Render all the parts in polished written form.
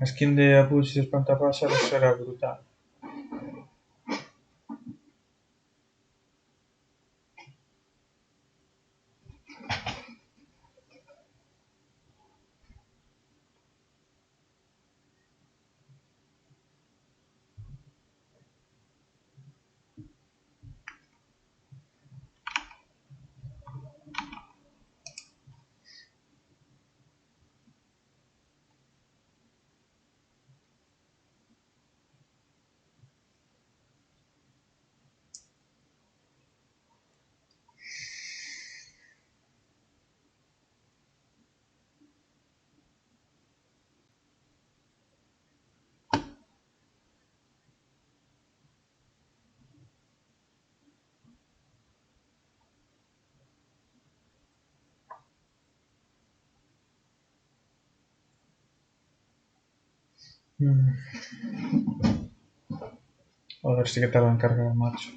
A skin de Apuch de Espantapájaros será brutal. Joder, sí que te va a encargar, macho.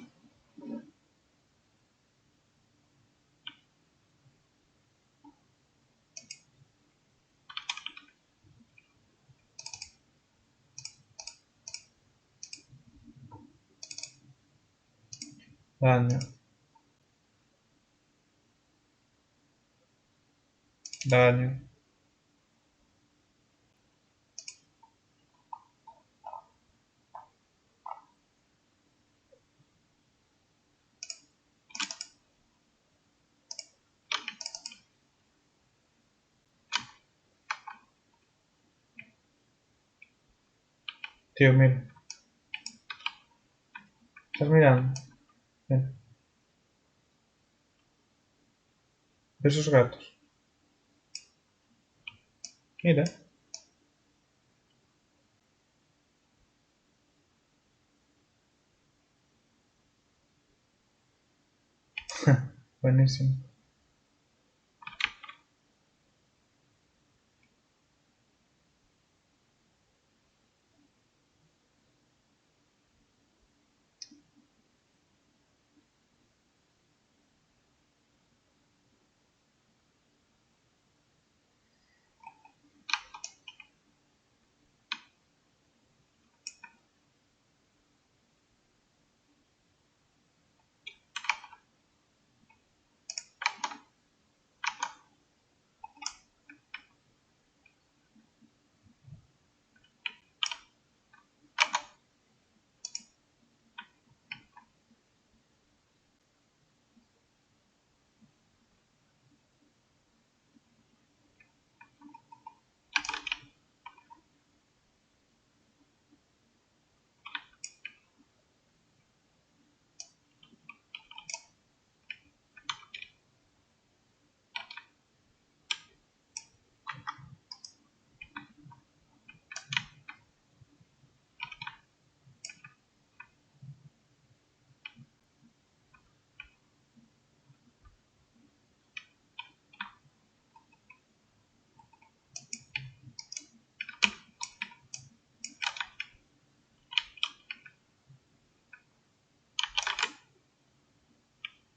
Daño. Daño. Tío, mira. ¿Estás mirando? Ven. ¿Ves esos gatos? Mira. Buenísimo.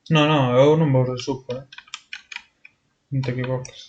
No, eu non vos resupo, Non te equivoques.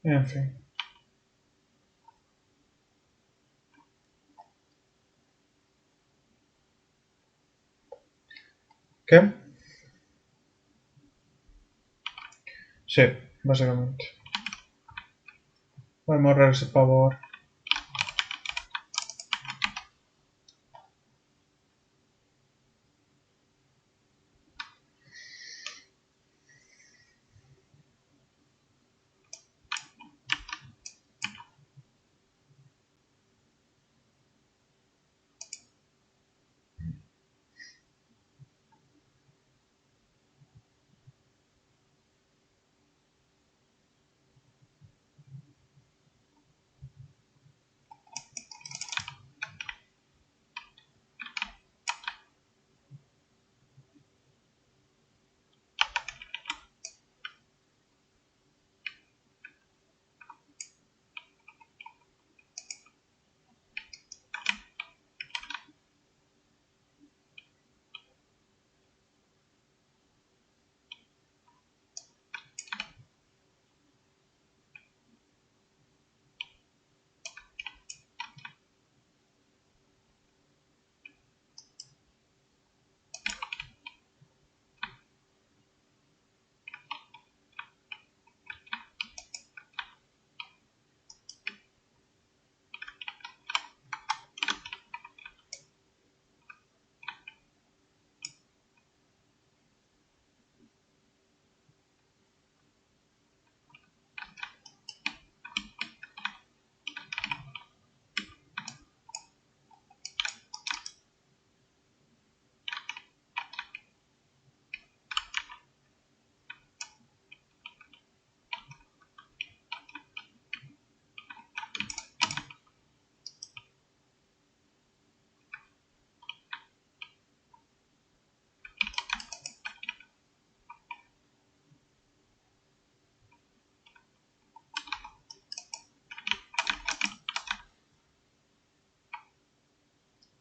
En fin. ¿Qué? Sí, básicamente. Voy a morrer ese pavo ahora.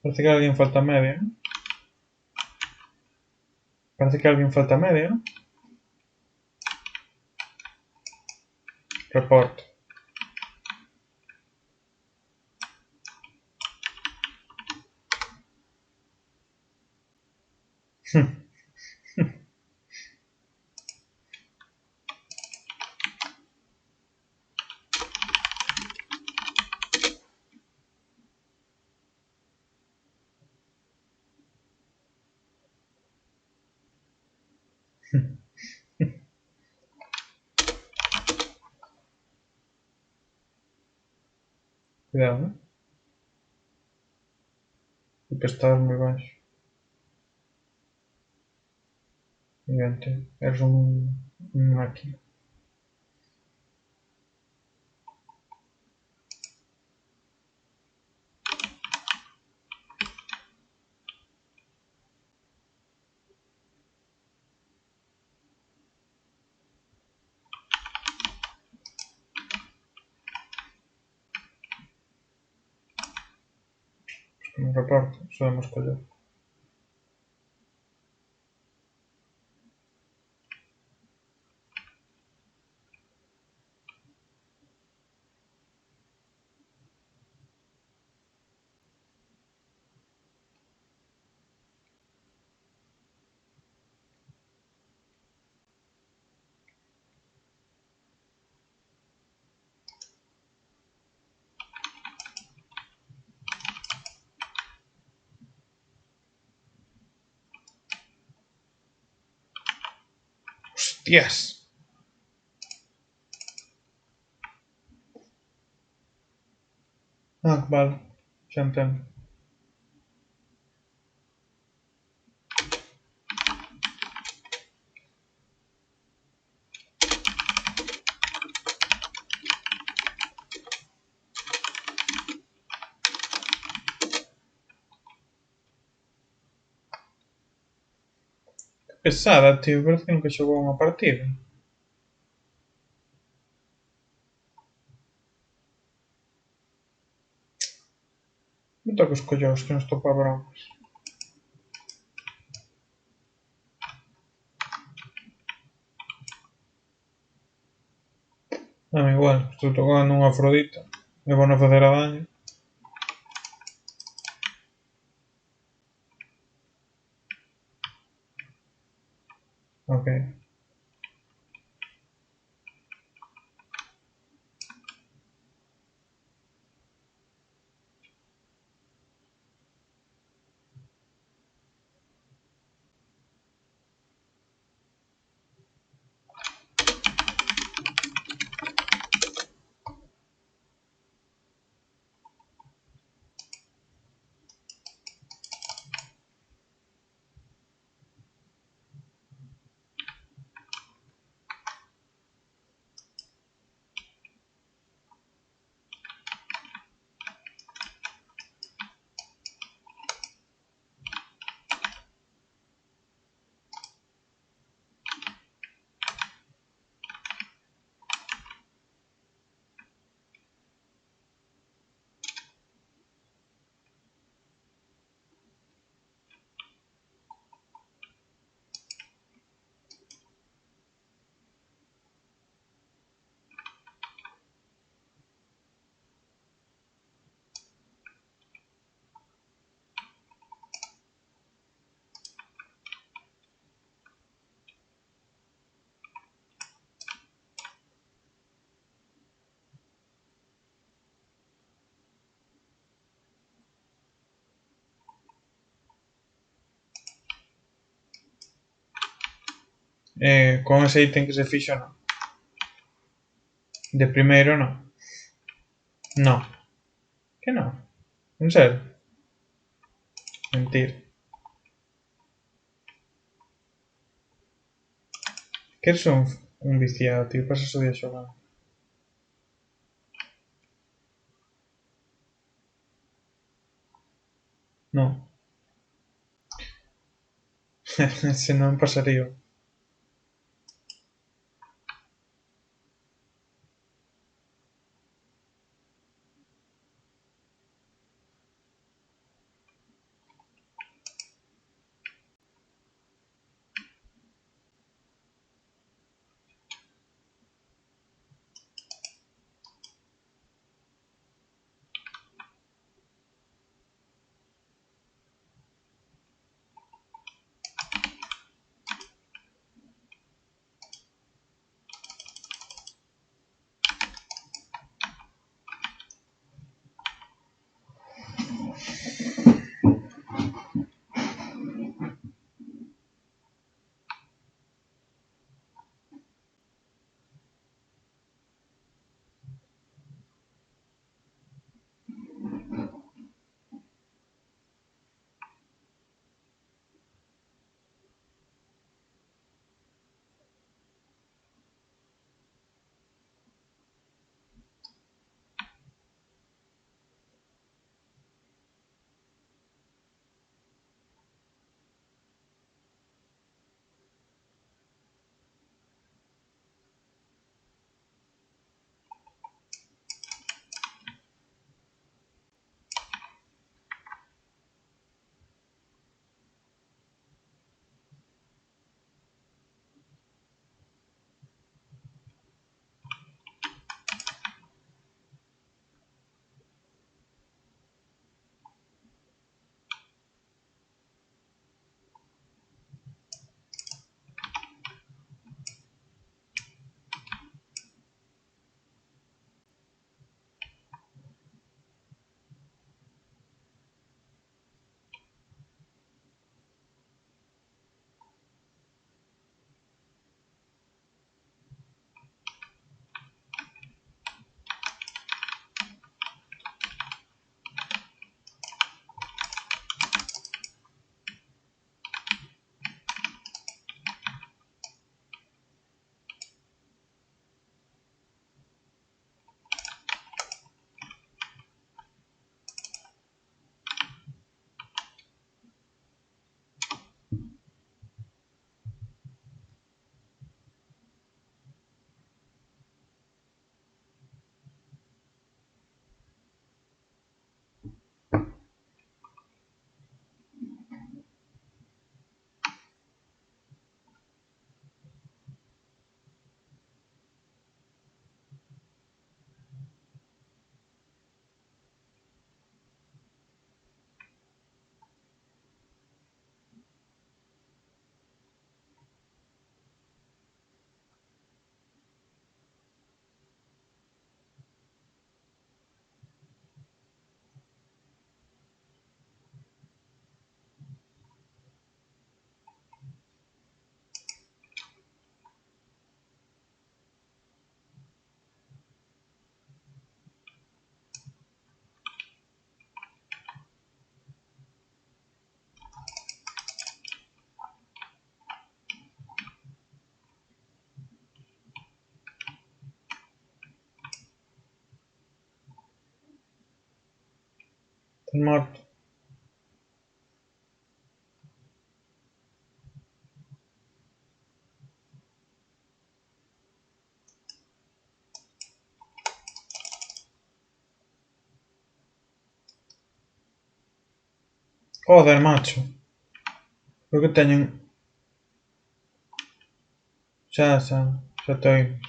Parece que alguien falta media, ¿no? Parece que alguien falta media, ¿no? Report. Cuidado, ¿eh? Porque estás muy baixo. Gigante. Eres un máquina. Como reporte, sabemos collor. ¡Hostias! Ah, vale. Xa entendo. Pesada, tío. Parece que nunca xogou unha partida. Me toca os collóns que non estou pa bromas. Dame igual, estou tocando un Afrodita. Me van a facer a daño. Ok. Con ese ítem que se fixo, no. De primeiro, no. No. Que no? En serio? Mentir. Que eres un viciado, tío. Pasas o día xogando. No. Se non pasaría. Morto. Joder, macho. Porque teñen... Xa estoy.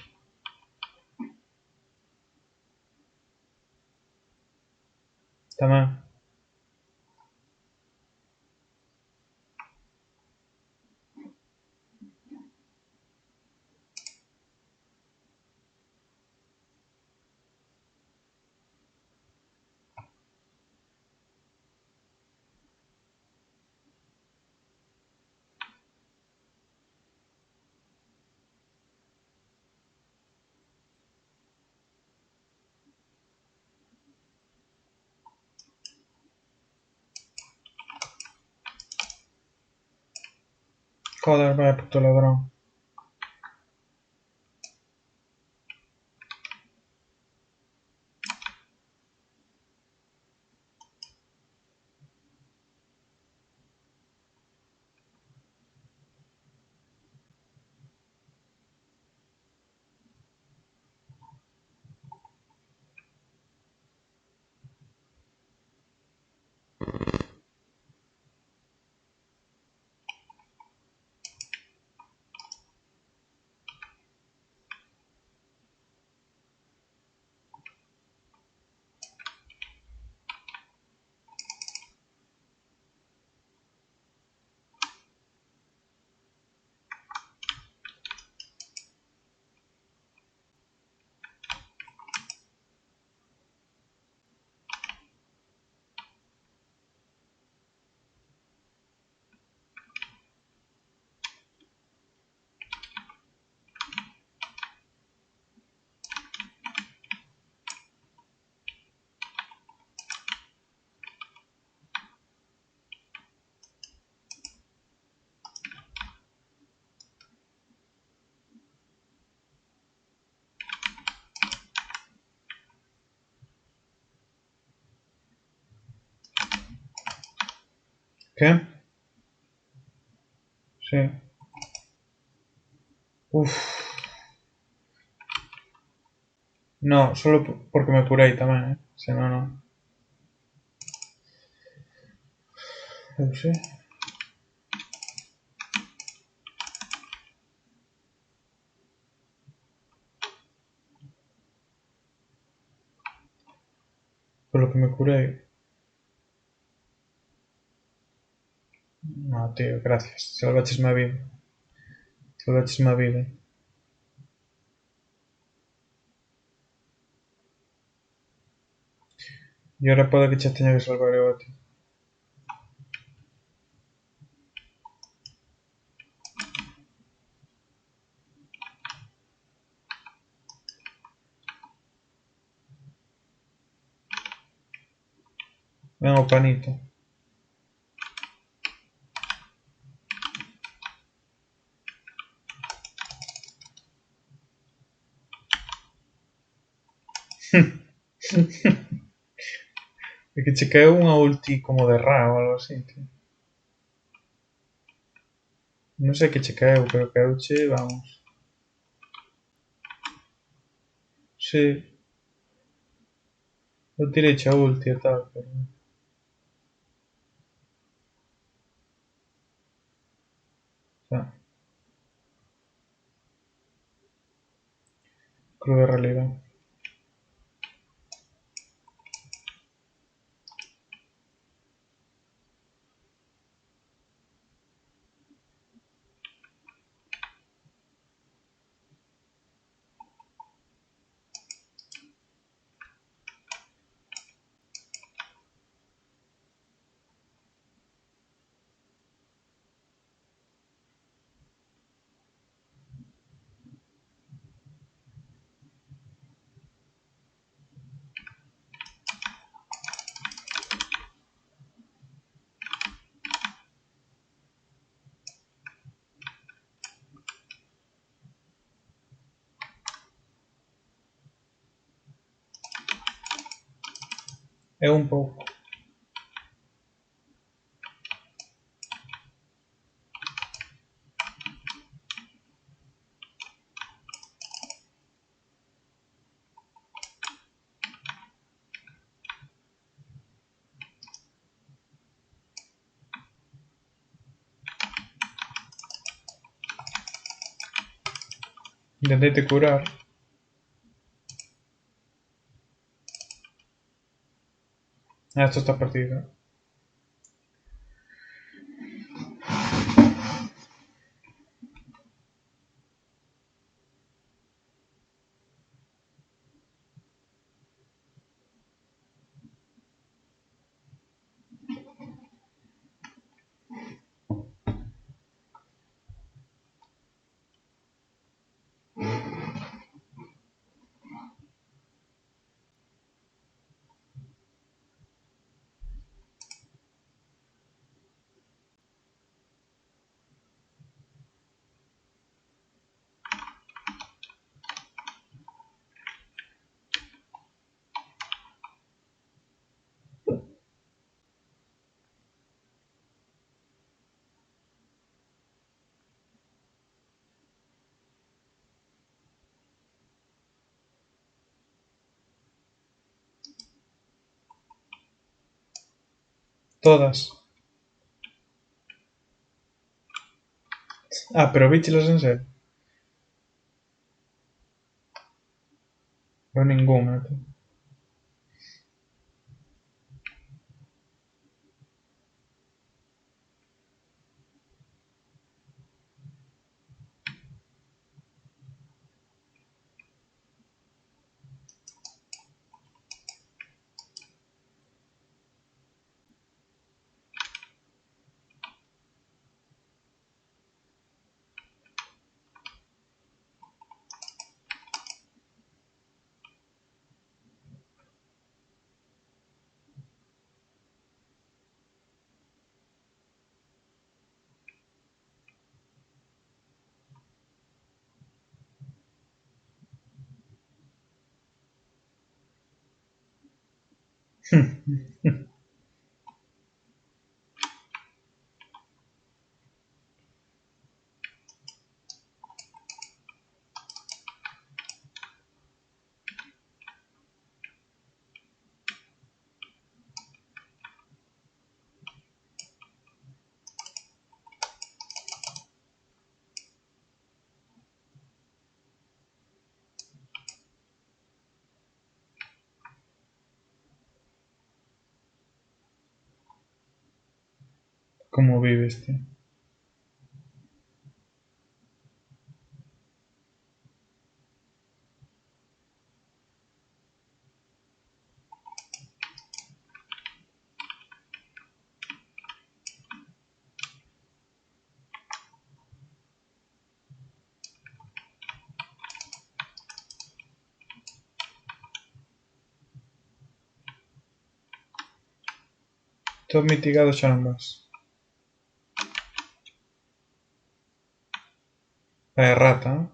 Tamén. Joder, vaya puto ladrón. ¿Qué? Sí. Uf. No, solo porque me curé tamén, Se non, non. Eu sei. Polo que me curei. No, tío, gracias. Salvachesme a vida. Salvachesme a vida. E ahora pode que che teña que salvar eu a ti. Ven o panito. É que che caeu unha ulti como de ra ou algo así, tío. Non sei que che caeu, pero caeuche, vamos. Sí, eu tirei a ulti e tal, pero... Xa, cruda realidade. É un pouco. Intenté curar. Ah, esto está perdido. Todas. Ah, pero bichelas en serio. No ninguna, tío. ¿Cómo vives, tío? Todo mitigado xa non vas. Rata, ¿no?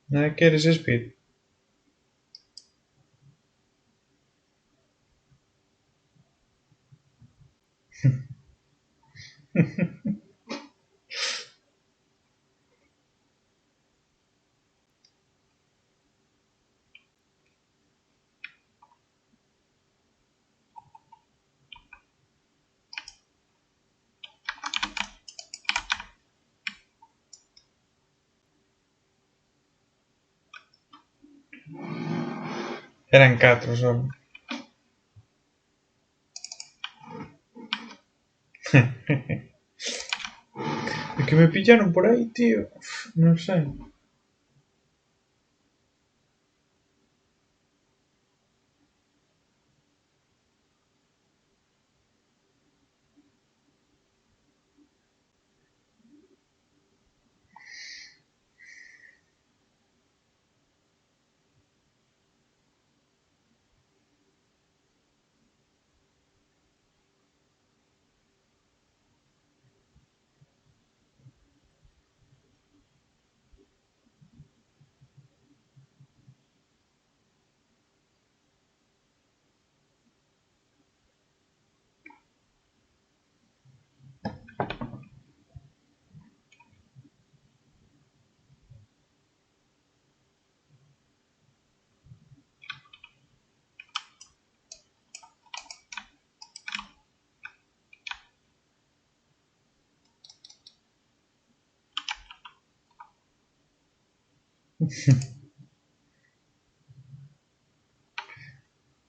Nada queres speed. Eran 4 solo. Es que me pillaron por ahí, tío. No sé.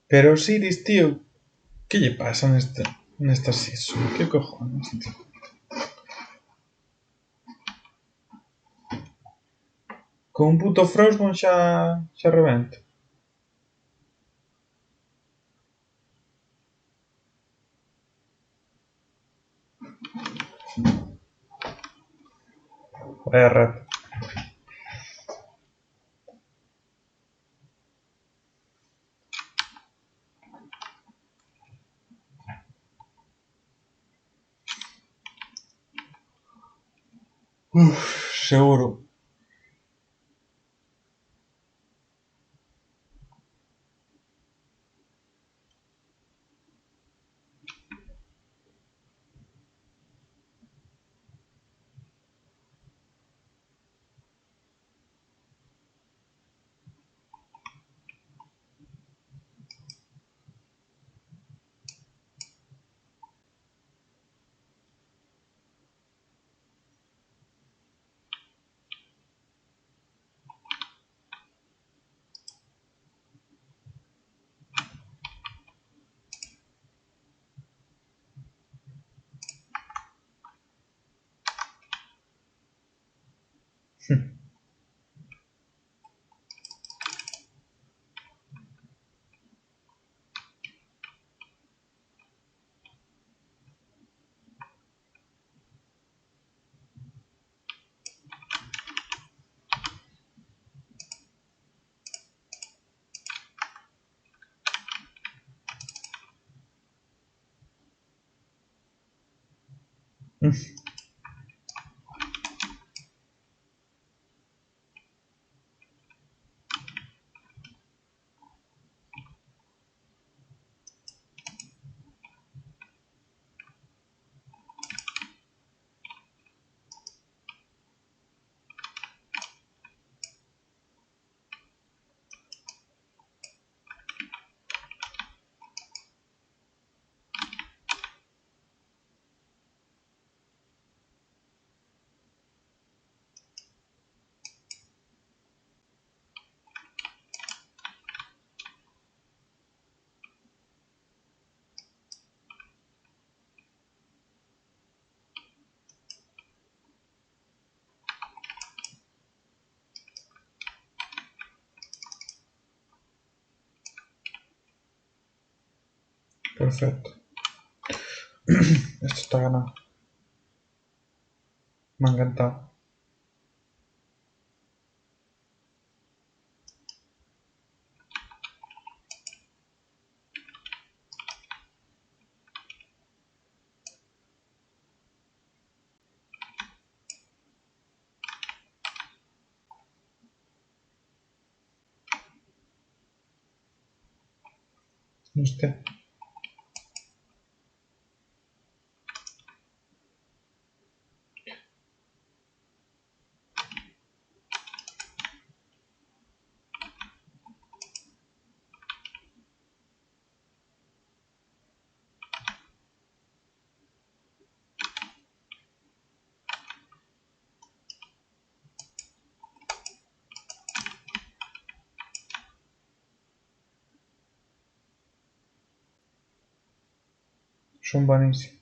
Pero Osiris, tío, ¿qué le pasa en esta season? ¿Qué cojones, tío? Con un puto Frostbone xa reventa. Vaya rato. Uf, seguro. Perfecto. Esto está ganado. Me ha encantado. Usted. Son buenísimos.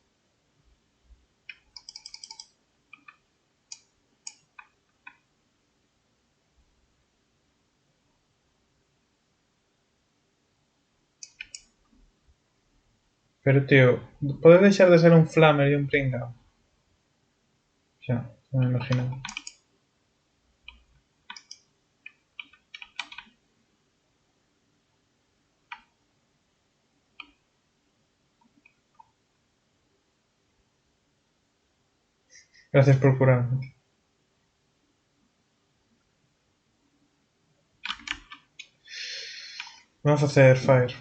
Pero, tío, pode deixar de ser un flamer e un pringao? Xa, non me imaginaba. Gracias por curarme. Vamos a facer fire.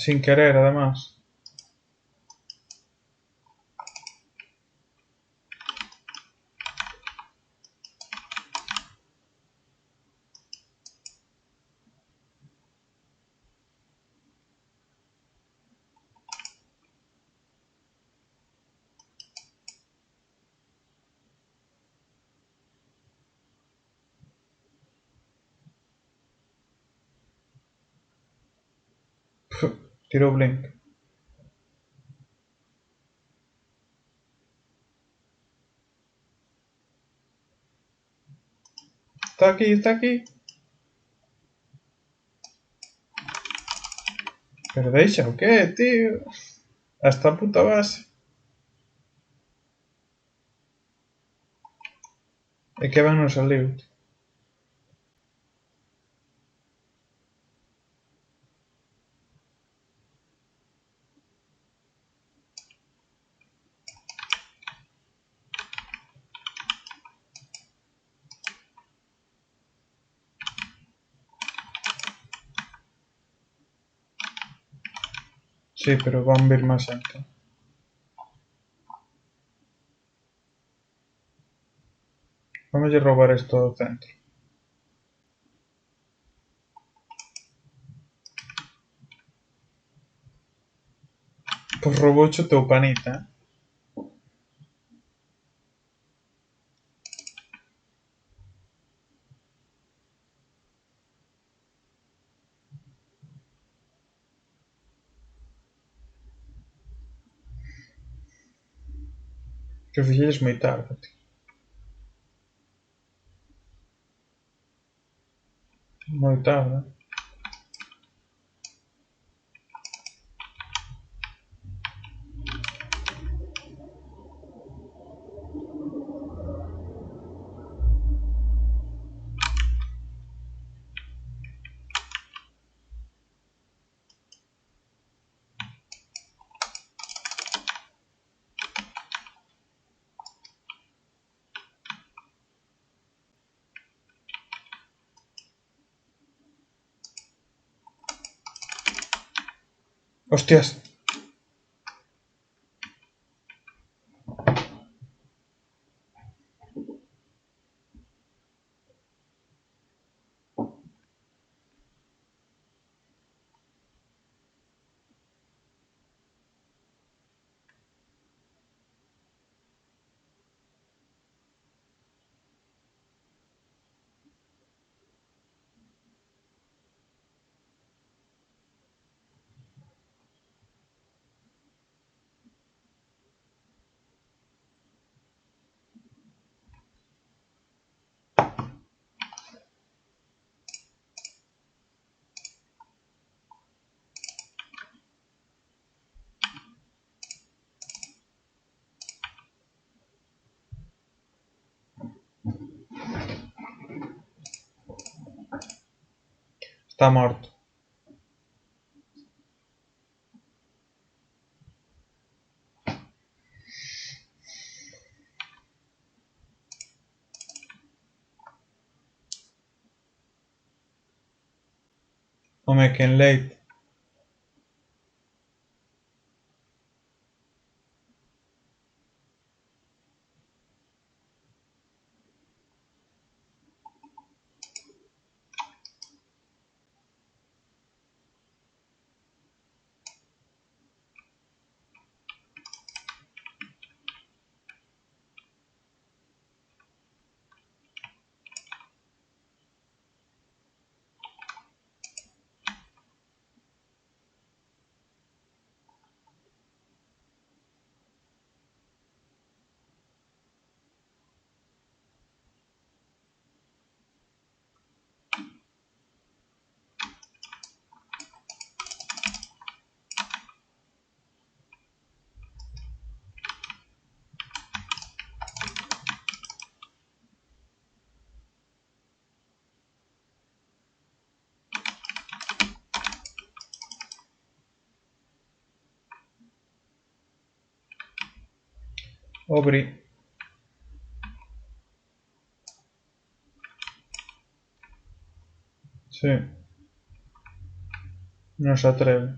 Sin querer, además. Pf, tiro blink. Está aquí, está aquí. Pero deixa o qué, tío. A esta puta base. É que ben non saliu, tío. Sí, pero van vir máis xente. Vamos a roubar isto do centro. Pois roubouche o teu panita, eh? Que fixeches moi tarde, tío. Moi tarde. Hostias. Está morto. Home, que en late. Obri. Sí. Non se atreve.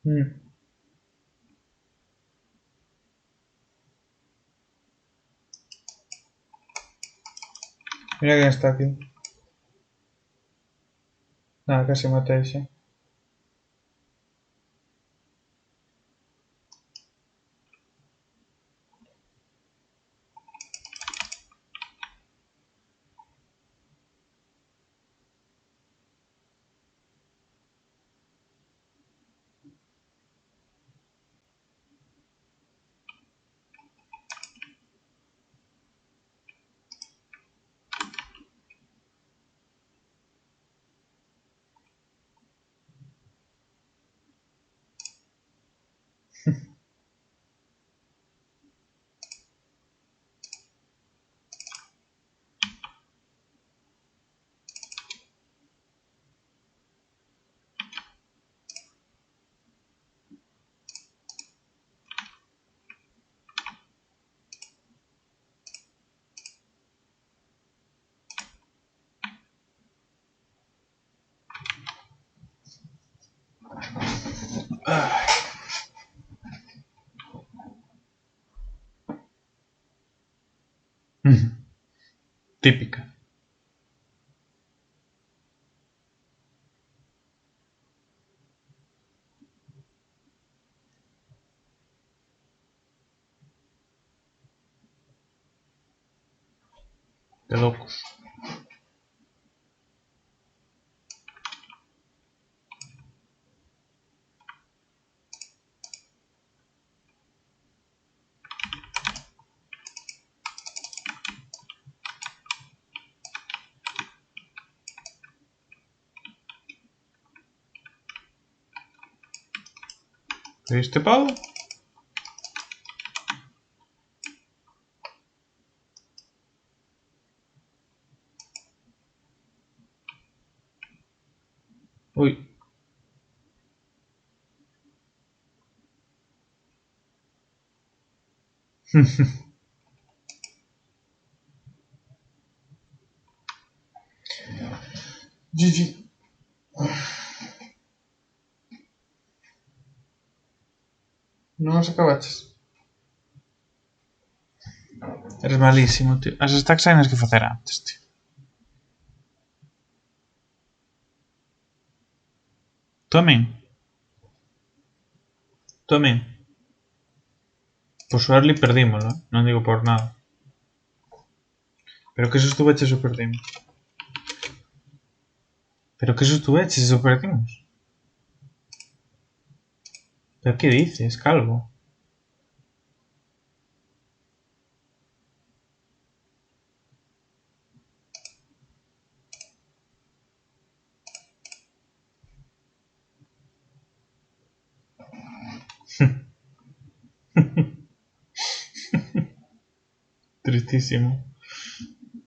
Mm. Mira quién está aquí. Nada, casi maté a ese. Típica. De locos. ¿Viste, Pablo? Uy. GG. No nos acabaches. Eres malísimo, tío. As stacks hai que facer antes, tío. Tomen. Tomen. Por su early perdímoslo, ¿eh? Non digo por nada. Pero que susto veches o perdimos. Pero que susto veches o perdimos. Pero que dices, calvo? Tristísimo.